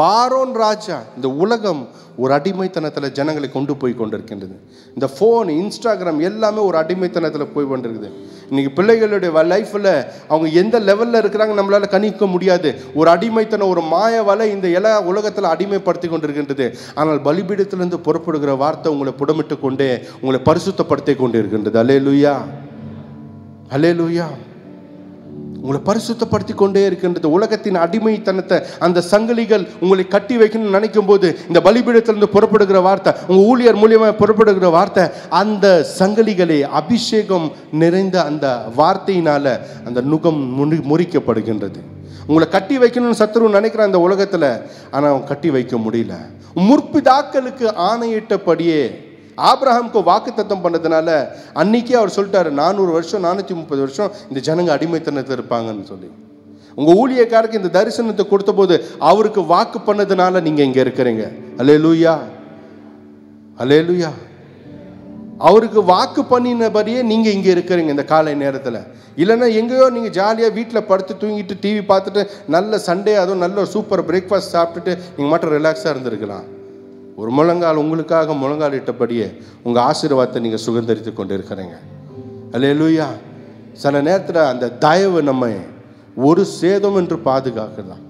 பார்வோன் ராஜா, இந்த உலகம் ஒரு அடிமைத்தனத்தில் ஜனங்களை கொண்டு போய் கொண்டிருக்கின்றது. இந்த ஃபோன், இன்ஸ்டாகிராம் எல்லாமே ஒரு அடிமைத்தனத்தில் போய் கொண்டிருக்குது. இன்றைக்கி பிள்ளைகளுடைய லைஃப்பில் அவங்க எந்த லெவலில் இருக்கிறாங்க நம்மளால் கணிக்க முடியாது. ஒரு அடிமைத்தனம், ஒரு மாய வலை இந்த எல்லா உலகத்தில் அடிமைப்படுத்தி கொண்டிருக்கின்றது. ஆனால் பலிபீடத்திலிருந்து புறப்படுகிற வார்த்தை உங்களை புடமிட்டு கொண்டே உங்களை பரிசுத்தப்படுத்தி கொண்டு இருக்கின்றது. அல்லேலூயா. அல்லேலூயா. உங்களை பரிசுத்தப்படுத்தி கொண்டே இருக்கின்றது. உலகத்தின் அடிமைத்தனத்தை அந்த சங்கிலிகள் உங்களை கட்டி வைக்கணும்னு நினைக்கும் போது இந்த பலிபீடத்திலிருந்து புறப்படுகிற வார்த்தை, உங்க ஊழியர் மூலியமாக புறப்படுகிற வார்த்தை, அந்த சங்கிலிகளை அபிஷேகம் நிறைந்த அந்த வார்த்தையினால அந்த நுகம் முறிக்கப்படுகின்றது. உங்களை கட்டி வைக்கணும்னு சத்துரு நினைக்கிற அந்த உலகத்தில், ஆனால் அவன் கட்டி வைக்க முடியல. முற்பிதாக்களுக்கு ஆணையிட்டபடியே ஆபிரகாமுக்கு வாக்குத்தத்தம் பண்ணதுனால அன்னைக்கே அவர் சொல்லிட்டாரு 400 வருஷம் 430 வருஷம் இந்த ஜனங்க அடிமைத்தனத்தில் இருப்பாங்கன்னு சொல்லி. உங்க ஊழியக்காரருக்கு இந்த தரிசனத்தை கொடுத்த போது அவருக்கு வாக்கு பண்ணதுனால நீங்க இங்க இருக்கிறீங்க. அல்லேலூயா, அல்லேலூயா. அவருக்கு வாக்கு பண்ணினபடியே நீங்க இங்க இருக்கிறீங்க இந்த காலை நேரத்தில். இல்லைன்னா எங்கேயோ நீங்க ஜாலியா வீட்டில் படுத்து தூங்கிட்டு டிவி பார்த்துட்டு நல்ல சண்டே அதுவும் நல்ல ஒரு சூப்பர் பிரேக்ஃபாஸ்ட் சாப்பிட்டுட்டு நீங்க மட்டும் ரிலாக்ஸா இருந்திருக்கலாம். ஒரு முழங்கால் உங்களுக்காக முழங்கால் இட்டபடியே உங்க ஆசீர்வாதத்தை நீங்க சுதந்திரித்து கொண்டு இருக்கிறீங்க. அல்லேலூயா. சில நேரத்தில் அந்த தயவு நம்ம ஒரு சேதம் என்று பாதுகாக்கலாம்.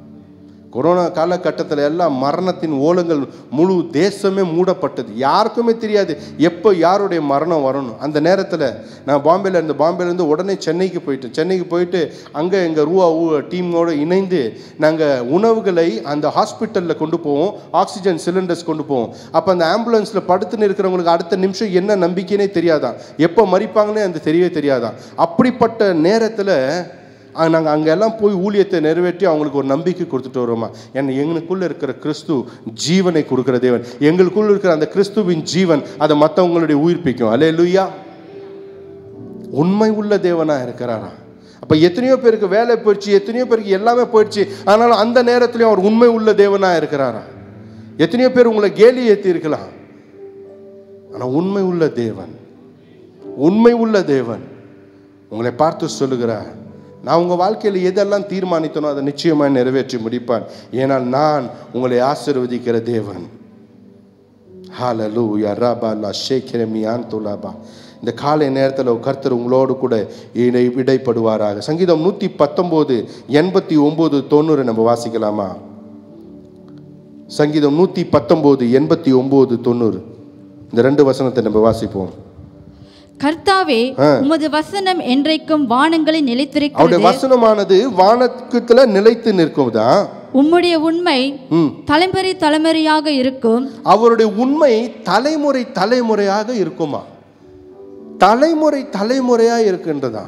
கொரோனா காலகட்டத்தில் எல்லாம் மரணத்தின் ஓலங்கள் முழு தேசமே மூடப்பட்டது. யாருக்குமே தெரியாது எப்போ யாருடைய மரணம் வரணும். அந்த நேரத்தில் நான் பாம்பேலேருந்து உடனே சென்னைக்கு போயிட்டேன். சென்னைக்கு போயிட்டு அங்கே எங்கள் ரூவா டீமோடு இணைந்து நாங்கள் உணவுகளை அந்த ஹாஸ்பிட்டலில் கொண்டு போவோம், ஆக்சிஜன் சிலிண்டர்ஸ் கொண்டு போவோம். அப்போ அந்த ஆம்புலன்ஸில் படுத்துன்னு இருக்கிறவங்களுக்கு அடுத்த நிமிஷம் என்ன நம்பிக்கைனே தெரியாதான், எப்போ மறிப்பாங்கன்னே அந்த தெரியவே தெரியாதான். அப்படிப்பட்ட நேரத்தில் நாங்கள் அங்கே எல்லாம் போய் ஊழியத்தை நிறைவேற்றி அவங்களுக்கு ஒரு நம்பிக்கை கொடுத்துட்டு வரோமா. ஏன்னா எங்களுக்குள்ளே இருக்கிற கிறிஸ்து ஜீவனை கொடுக்குற தேவன், எங்களுக்குள்ள இருக்கிற அந்த கிறிஸ்துவின் ஜீவன் அதை மற்றவங்களுடைய உயிர்ப்பிக்கும். அல்லேலூயா. உண்மை உள்ள தேவனாக இருக்கிறாரா. அப்போ எத்தனையோ பேருக்கு வேலை போயிடுச்சு, எத்தனையோ பேருக்கு எல்லாமே போயிடுச்சு, ஆனாலும் அந்த நேரத்துலையும் அவர் உண்மை உள்ள தேவனாக இருக்கிறாரா. எத்தனையோ பேர் உங்களை கேலி ஏற்றி இருக்கலாம், ஆனால் உண்மை உள்ள தேவன், உண்மை உள்ள தேவன் உங்களை பார்த்து சொல்லுகிறார், நான் உங்கள் வாழ்க்கையில் எதெல்லாம் தீர்மானித்தனோ அதை நிச்சயமாக நிறைவேற்றி முடிப்பான். ஏனால் நான் உங்களை ஆசீர்வதிக்கிற தேவன். ஹல்லேலூயா. ரபா ஷேக்கிரமியான் துலாபா. இந்த காலை நேரத்தில் கர்த்தர் உங்களோடு கூட இடைப்படுவாராக. சங்கீதம் 119 89 90 நம்ம வாசிக்கலாமா? சங்கீதம் 119 89 90 இந்த 2 வசனத்தை நம்ம வாசிப்போம். கர்த்தாவே, உமது வசனம் என்றைக்கும் வானங்களில் நிலைத்திருக்கிறது. அவருடைய வசனமானது வானத்துல நிலைத்து நிற்கும்தா. உம்முடைய உண்மை தலைமுறை தலைமுறையாக இருக்கும். அவருடைய உண்மை தலைமுறை தலைமுறையாக இருக்குமா? தலைமுறை தலைமுறையா இருக்கின்றதா?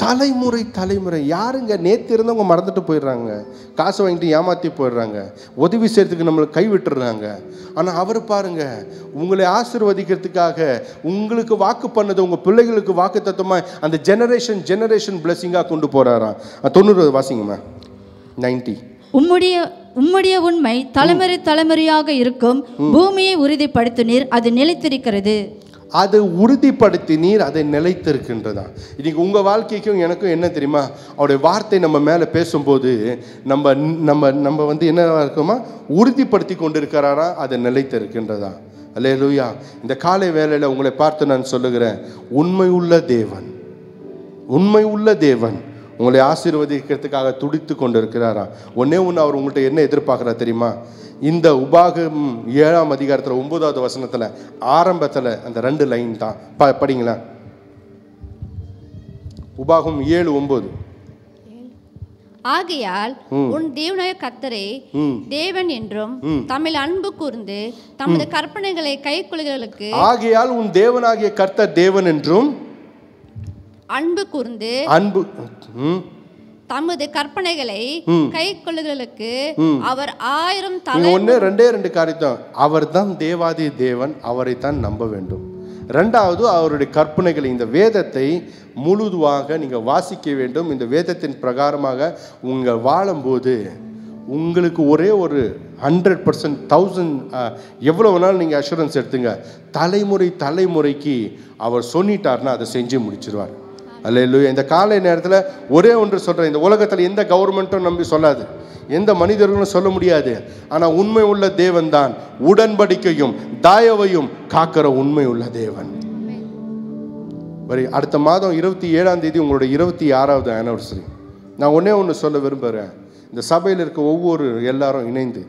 தலைமுறை தலைமுறை. யாருங்க நேற்று இருந்தவங்க மறந்துட்டு போயிடுறாங்க, காசு வாங்கிட்டு ஏமாற்றி போயிடுறாங்க, உதவி செய்யறதுக்கு நம்மளை கைவிட்டுறாங்க. ஆனால் அவர் பாருங்க, உங்களை ஆசீர்வதிக்கிறதுக்காக உங்களுக்கு வாக்கு பண்ணது உங்கள் பிள்ளைகளுக்கு வாக்கு தத்துவமாக அந்த ஜெனரேஷன் பிளெஸிங்காக கொண்டு போகிறாராம். 90 வாசிங்கம்மா. 90. உம்முடைய உண்மை தலைமுறை தலைமுறையாக இருக்கும். பூமியை உறுதிப்படுத்தினீர், அது நிலைத்திருக்கிறது. அதை உறுதிப்படுத்தினீர், அதை நிலைத்திருக்கின்றதா. இன்னைக்கு உங்கள் வாழ்க்கைக்கும் எனக்கும் என்ன தெரியுமா, அவருடைய வார்த்தை நம்ம மேலே பேசும்போது நம்ம நம்ம நம்ம வந்து என்ன இருக்குமா, உறுதிப்படுத்தி கொண்டு இருக்கிறாரா, அதை நிலைத்திருக்கின்றதா. அல்லேலூயா. இந்த காலை வேளையில் உங்களை பார்த்து நான் சொல்லுகிறேன், உண்மை உள்ள தேவன், உண்மை உள்ள தேவன் உங்களை ஆசீர்வதிக்கிறதுக்காக துடித்து கொண்டு இருக்கிறாரா. ஒன்னே ஒன்று அவர் உங்கள்கிட்ட என்ன எதிர்பார்க்குறா தெரியுமா? இந்த உபாகம் 7ஆம் அதிகாரத்தில் 9வது வசனத்தில் ஆரம்பத்தில் அந்த 2 லைன் தான் படிங்களா. உபாகம் 7:9. ஆகையால் உன் தேவனாய கர்த்தரே தேவன் என்றும் தம்மில் அன்பு கூர்ந்து தமது கற்பனைகளை கைக்கொள்ளுகிறவர்களுக்கு. ஆகையால் உன் தேவனாகிய கர்த்தர் தேவன் என்றும் அன்பு கூர்ந்து தமது கற்பனைகளை கை கொள்ளுகளுக்கு அவர் 1000 தலை. 2 காரியம். அவர் தான் தேவாதி தேவன், அவரை தான் நம்ப வேண்டும். 2வது அவருடைய கற்பனைகளை, இந்த வேதத்தை முழுதுவாக நீங்கள் வாசிக்க வேண்டும். இந்த வேதத்தின் பிரகாரமாக உங்கள் வாழும்போது உங்களுக்கு ஒரே ஒரு 100% 1000 எவ்வளோ வேணாலும் நீங்கள் அஷூரன்ஸ் எடுத்துங்க, தலைமுறை தலைமுறைக்கு அவர் சொல்லிட்டார்னா அதை செஞ்சு முடிச்சிருவார். அல்லேலூயா. இந்த காலை நேரத்தில் ஒரே ஒன்று சொல்கிறேன், இந்த உலகத்தில் எந்த கவர்மெண்ட்டும் நம்பி சொல்லாது, எந்த மனிதர்களும் சொல்ல முடியாது. ஆனால் உண்மை உள்ள தேவன் தான் உடன்படிக்கையும் தயவையும் காக்கிற உண்மை உள்ள தேவன். அடுத்த மாதம் 27ஆம் தேதி உங்களுடைய 26வது ஆனிவர்சரி. நான் ஒன்றே ஒன்று சொல்ல விரும்புகிறேன். இந்த சபையில் இருக்க ஒவ்வொரு எல்லாரும் இணைந்து,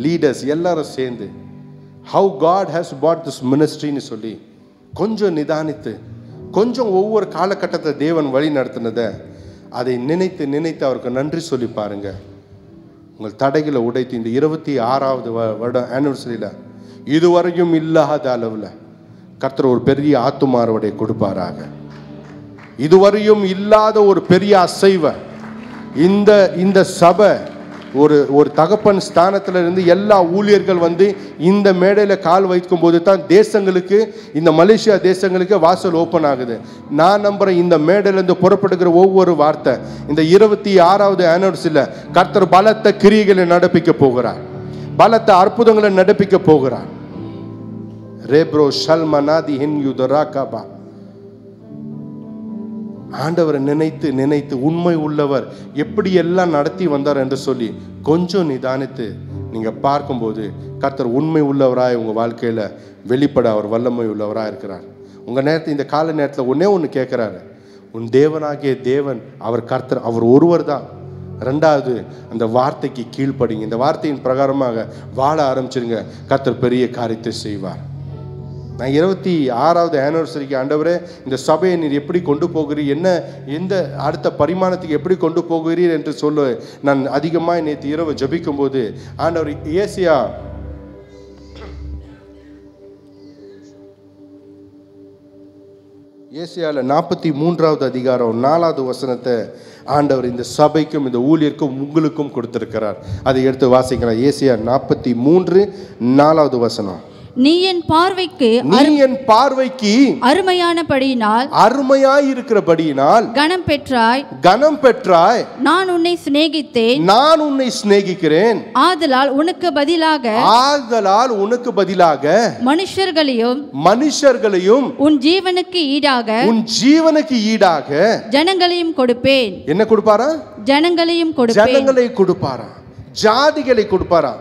லீடர்ஸ் எல்லாரும் சேர்ந்து, how God has put this மினிஸ்ட்ரின்னு சொல்லி கொஞ்சம் நிதானித்து, கொஞ்சம் ஒவ்வொரு காலகட்டத்தை தேவன் வழி நடத்தினதை அதை நினைத்து நினைத்து அவருக்கு நன்றி சொல்லி பாருங்க. உங்கள் தடைகளை உடைத்து இந்த 26வது வருடம் ஆனிவர்சரியில் இதுவரையும் இல்லாத அளவில் கர்த்தர் ஒரு பெரிய ஆத்தும அறுவடை கொடுப்பாராக. இதுவரையும் இல்லாத ஒரு பெரிய அசைவ இந்த சபை ஒரு தகப்பன் ஸ்தானத்துல இருந்து எல்லா ஊழியர்கள் வந்து இந்த மேடையில கால் வைக்கும் போது தான் தேசங்களுக்கு, இந்த மலேசியா தேசங்களுக்கு வாசல் ஓப்பன் ஆகுது. நான் நம்புறேன் இந்த மேடையில இருந்து புறப்படுகிற ஒவ்வொரு வார்த்தை இந்த 26வது ஆனிவர்சரியில கர்த்தர் பலத்த கிரியைகளை நடப்பிக்க போகிறார், பலத்த அற்புதங்களை நடப்பிக்க போகிறார். ரேப்ரோ ஷல்மனாதி ஹென்யுதராகபா. ஆண்டவரை நினைத்து நினைத்து உண்மை உள்ளவர் எப்படி எல்லாம் நடத்தி வந்தார் என்று சொல்லி கொஞ்சம் நிதானித்து நீங்க பார்க்கும்போது கர்த்தர் உண்மை உள்ளவராய் உங்க வாழ்க்கையில வெளிப்பட அவர் வல்லமை உள்ளவராய் இருக்கிறார். உங்க நேரத்தில் இந்த கால நேரத்தில் ஒன்னே ஒன்று கேட்கிறாரு, உன் தேவனாகிய தேவன் அவர் கர்த்தர், அவர் ஒருவர் தான். ரெண்டாவது, அந்த வார்த்தைக்கு கீழ்ப்படிங்க, இந்த வார்த்தையின் பிரகாரமாக வாழ ஆரம்பிச்சிருங்க, கர்த்தர் பெரிய காரியத்தை செய்வார். நான் 26வது ஆனிவர்சரிக்கு ஆண்டவரே இந்த சபையை நீர் எப்படி கொண்டு போகிறீர், என்ன எந்த அடுத்த பரிமாணத்துக்கு எப்படி கொண்டு போகிறீர் என்று சொல்ல நான் அதிகமாக நேற்று இரவு ஜபிக்கும் போது ஆண்டவர் ஏசியாவில் 43வது அதிகாரம் 4வது வசனத்தை ஆண்டவர் இந்த சபைக்கும் இந்த ஊழியருக்கும் உங்களுக்கும் கொடுத்திருக்கிறார். அதை எடுத்து வாசிக்கலாம். ஏசியா 43:4வது வசனம். நீ என் பார்வைக்கு அருமையானபடியினால், அருமையாய் இருக்கிறபடியினால் கனம் பெற்றாய். நான் உன்னை சிநேகிக்கிறேன். ஆதலால் உனக்கு பதிலாக மனுஷர்களையும் உன் ஜீவனுக்கு ஈடாக ஜனங்களையும் கொடுப்பேன். என்ன கொடுப்பாரா? ஜனங்களையும் கொடுப்பாரா, ஜாதிகளை கொடுப்பாரா.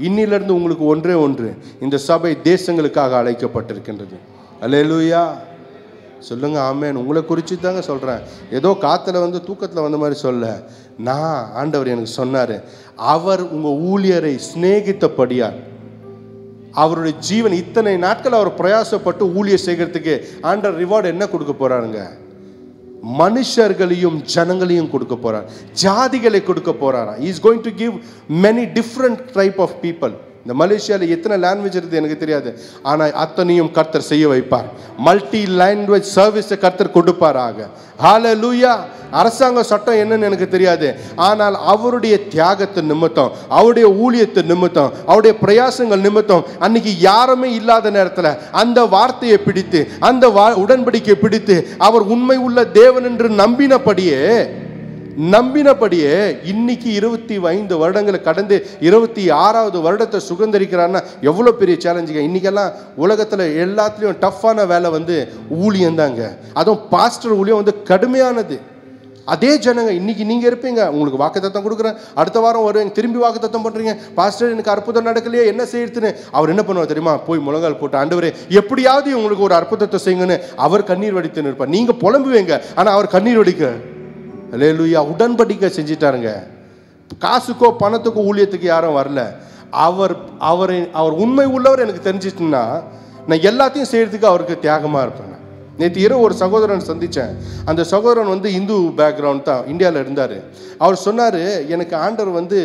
இன்னிலிருந்து உங்களுக்கு ஒன்றே ஒன்று, இந்த சபை தேசங்களுக்காக அழைக்கப்பட்டிருக்கின்றது. அல்லேலூயா சொல்லுங்க, ஆமென். உங்களை குறித்து தாங்க சொல்கிறேன், ஏதோ காற்றுல வந்து தூக்கத்தில் வந்த மாதிரி சொல்ல. நான் ஆண்டவர் எனக்கு சொன்னார், அவர் உங்கள் ஊழியரை சிநேகித்தபடியார் அவருடைய ஜீவன் இத்தனை நாட்கள் அவர் பிரயாசப்பட்டு ஊழியர் செய்கிறதுக்கு ஆண்டவர் ரிவார்டு என்ன கொடுக்க போகிறாருங்க? மனுஷர்களையும் ஜனங்களையும் கொடுக்க போறார், ஜாதிகளை கொடுக்க போறாரா. He is going to give many different type of people. இந்த மலேசியாவில் எத்தனை லாங்குவேஜ் இருக்குது எனக்கு தெரியாது, ஆனால் அத்தனையும் கர்த்தர் செய்ய வைப்பார். மல்டி லாங்குவேஜ் சர்வீஸை கர்த்தர் கொடுப்பாராக. ஹல்லேலூயா. அரசாங்க சட்டம் என்னன்னு எனக்கு தெரியாது, ஆனால் அவருடைய தியாகத்தின் நிமித்தம், அவருடைய ஊழியத்தின் நிமித்தம், அவருடைய பிரயாசங்கள் நிமித்தம் அன்னைக்கு யாருமே இல்லாத நேரத்தில் அந்த வார்த்தையை பிடித்து, அந்த உடன்படிக்கை பிடித்து அவர் உண்மை உள்ள தேவன் என்று நம்பினபடியே இன்னைக்கு 25 வருடங்களை கடந்து 26வது வருடத்தை சுதந்திரிக்கிறார்னா எவ்வளோ பெரிய சேலஞ்சுங்க. இன்னைக்கெல்லாம் உலகத்தில் எல்லாத்துலேயும் டஃப்பான வேலை வந்து ஊழியம் தாங்க. அதுவும் பாஸ்டர் ஊழியம் வந்து கடுமையானது. அதே ஜனங்க இன்னைக்கு நீங்க இருப்பீங்க, உங்களுக்கு வாக்குத்தத்தம் கொடுக்குறேன், அடுத்த வாரம் வருவீங்க, திரும்பி வாக்குத்தத்தம் பண்றீங்க, பாஸ்டர் எனக்கு அற்புதம் நடக்கலையே என்ன செய்யறதுன்னு. அவர் என்ன பண்ணுவார் தெரியுமா? போய் முழங்கால் போட்டு, ஆண்டவரே எப்படியாவது உங்களுக்கு ஒரு அற்புதத்தை செய்யுங்கன்னு அவர் கண்ணீர் வடித்து நிற்பார். நீங்க புலம்புவீங்க, ஆனா அவர் கண்ணீர் வடிக்க. அல்லேலூயா. உடன்படிக்கை செஞ்சிட்டாருங்க. காசுக்கோ பணத்துக்கோ ஊழியத்துக்கு யாரும் வரல. அவர் உண்மை உள்ளவர் எனக்கு தெரிஞ்சிச்சுன்னா நான் எல்லாத்தையும் செய்யறதுக்கு அவருக்கு தியாகமா இருப்பேன். நேற்று இரவு ஒரு சகோதரன் சந்தித்தேன். அந்த சகோதரன் வந்து இந்து பேக்ரவுண்ட் தான், இந்தியாவில் இருந்தார். அவர் சொன்னார், எனக்கு ஆண்டவர் வந்து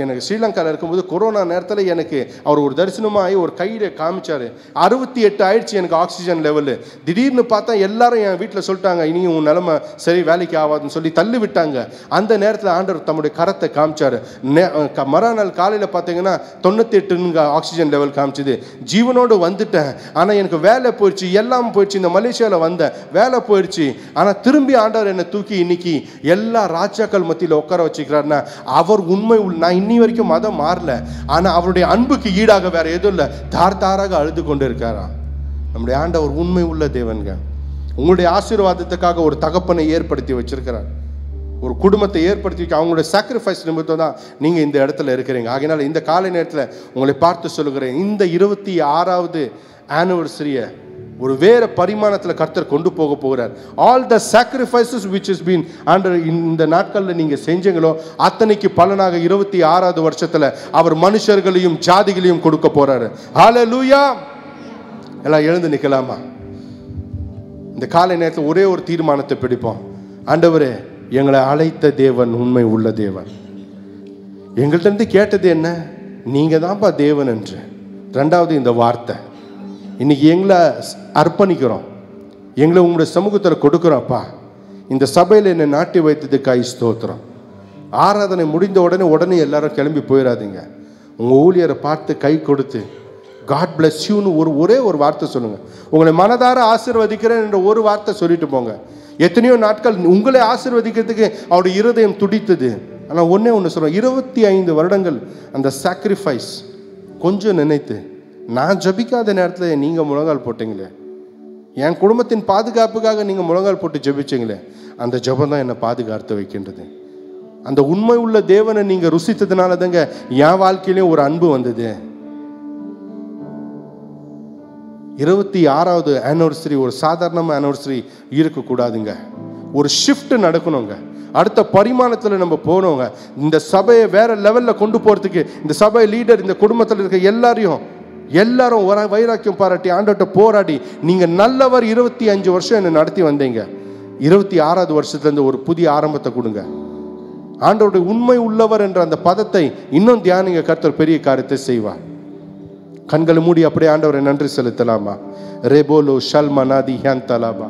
எனக்கு ஸ்ரீலங்காவில் இருக்கும்போது கொரோனா நேரத்தில் எனக்கு அவர் ஒரு தரிசனமாகி ஒரு கையில் காமிச்சார். 68 ஆயிடுச்சு எனக்கு ஆக்சிஜன் லெவலு. திடீர்னு பார்த்தா எல்லாரும் என் வீட்டில் சொல்லிட்டாங்க, இனி உன் நிலைமை சரி வேலைக்கு ஆகாதுன்னு சொல்லி தள்ளி விட்டாங்க. அந்த நேரத்தில் ஆண்டவர் தம்முடைய கரத்தை காமிச்சார். மறுநாள் காலையில் பார்த்தீங்கன்னா 98 ஆக்சிஜன் லெவல் காமிச்சுது. ஜீவனோடு வந்துட்டேன், ஆனால் எனக்கு வேலை போயிடுச்சு, எல்லாம் போயிடுச்சு. இந்த மலேசியாவில் வந்த வேலை போயிடுச்சு, ஆனால் திரும்பி ஆண்டவர் என்னை தூக்கி இன்னைக்கு எல்லா ராஜாக்கள் மத்தியில் உட்கார வச்சுக்கிறாருன்னா அவர் உண்மை. நான் இன்னி வரைக்கும் மதம் மாறல, ஆனால் அவருடைய அன்புக்கு ஈடாக வேற எதுவும் இல்லை. தாராக அழுது கொண்டு இருக்காரா. நம்முடைய ஆண்டவர் உண்மை உள்ள தேவன்க. உங்களுடைய ஆசீர்வாதத்துக்காக ஒரு தகப்பனை ஏற்படுத்தி வச்சிருக்கிறார், ஒரு குடும்பத்தை ஏற்படுத்தி வைக்க. அவங்களுடைய சாக்ரிஃபைஸ் நிமித்தம் தான் நீங்கள் இந்த இடத்துல இருக்கிறீங்க. ஆகையினால இந்த காலை நேரத்தில் உங்களை பார்த்து சொல்லுகிறேன், இந்த 26வது ஆனிவர்சரியை ஒரு வேற பரிமாணத்தில் கர்த்தர் கொண்டு போக போகிறார். All the sacrifices which has been under இந்த நாட்களில் நீங்கள் செஞ்சீங்களோ அத்தனைக்கு பலனாக 26வது வருஷத்தில் அவர் மனுஷர்களையும் ஜாதிகளையும் கொடுக்க போறாரு. ஹல்லேலூயா. எல்லாம் எழுந்து நிற்கலாமா? இந்த காலை நேரத்தில் ஒரே ஒரு தீர்மானத்தை பிடிப்போம். ஆண்டவரே, எங்களை அழைத்த தேவன் உண்மை உள்ள தேவன். எங்கள்கிட்ட இருந்து கேட்டது என்ன? நீங்க தான்ப்பா தேவன் என்று. ரெண்டாவது இந்த வார்த்தை, இன்னைக்கு எங்களை அர்ப்பணிக்கிறோம், எங்களை உங்களுடைய சமூகத்தில் கொடுக்குறோம்ப்பா. இந்த சபையில் என்னை நாட்டி வைத்ததுக்காய் ஸ்தோத்திரம். ஆராதனை முடிந்த உடனே எல்லாரும் கிளம்பி போயிடாதீங்க. உங்கள் ஊழியரை பார்த்து கை கொடுத்து காட் பிளஸ் யூன்னு ஒரே ஒரு வார்த்தை சொல்லுங்கள். உங்களை மனதார ஆசீர்வதிக்கிறேன் என்ற ஒரு வார்த்தை சொல்லிட்டு போங்க. எத்தனையோ நாட்கள் உங்களை ஆசீர்வதிக்கிறதுக்கு அவருடைய இருதயம் துடித்தது. ஆனால் ஒன்றே ஒன்று சொல்கிறேன், 25 வருடங்கள் அந்த சாக்ரிஃபைஸ் கொஞ்சம் நினைத்து, நான் ஜபிக்காத நேரத்தில் நீங்கள் முழங்கால் போட்டீங்களே, என் குடும்பத்தின் பாதுகாப்புக்காக நீங்கள் முழங்கால் போட்டு ஜபிச்சிங்களே, அந்த ஜபம் தான் என்னை பாதுகாத்து வைக்கின்றது. அந்த உண்மை உள்ள தேவனை நீங்கள் ருசித்ததுனால தாங்க என் வாழ்க்கையிலையும் ஒரு அன்பு வந்தது. 26வது ஆனிவர்சரி ஒரு சாதாரணமாக ஆனிவர்சரி இருக்கக்கூடாதுங்க. ஒரு ஷிஃப்ட் நடக்கணுங்க. அடுத்த பரிமாணத்தில் நம்ம போனோங்க. இந்த சபையை வேற லெவலில் கொண்டு போகிறதுக்கு இந்த சபை லீடர், இந்த குடும்பத்தில் இருக்க எல்லாரும் வைராக்கியம் பாராட்டி ஆண்டவர்கிட்ட போராடி, நீங்கள் நல்லவர் 25 வருஷம் என்னை நடத்தி வந்தீங்க, 26வது வருஷத்துலேருந்து ஒரு புதிய ஆரம்பத்தை கொடுங்க. ஆண்டவருடைய உண்மை உள்ளவர் என்ற அந்த பதத்தை இன்னும் தியானிங்க. கர்த்தர் பெரிய காரியத்தை செய்வார். கண்களை மூடி அப்படியே ஆண்டவரை நன்றி செலுத்தலாமா? ரெபோலோ ஷல்மனாதி ஹியான் தலாபா.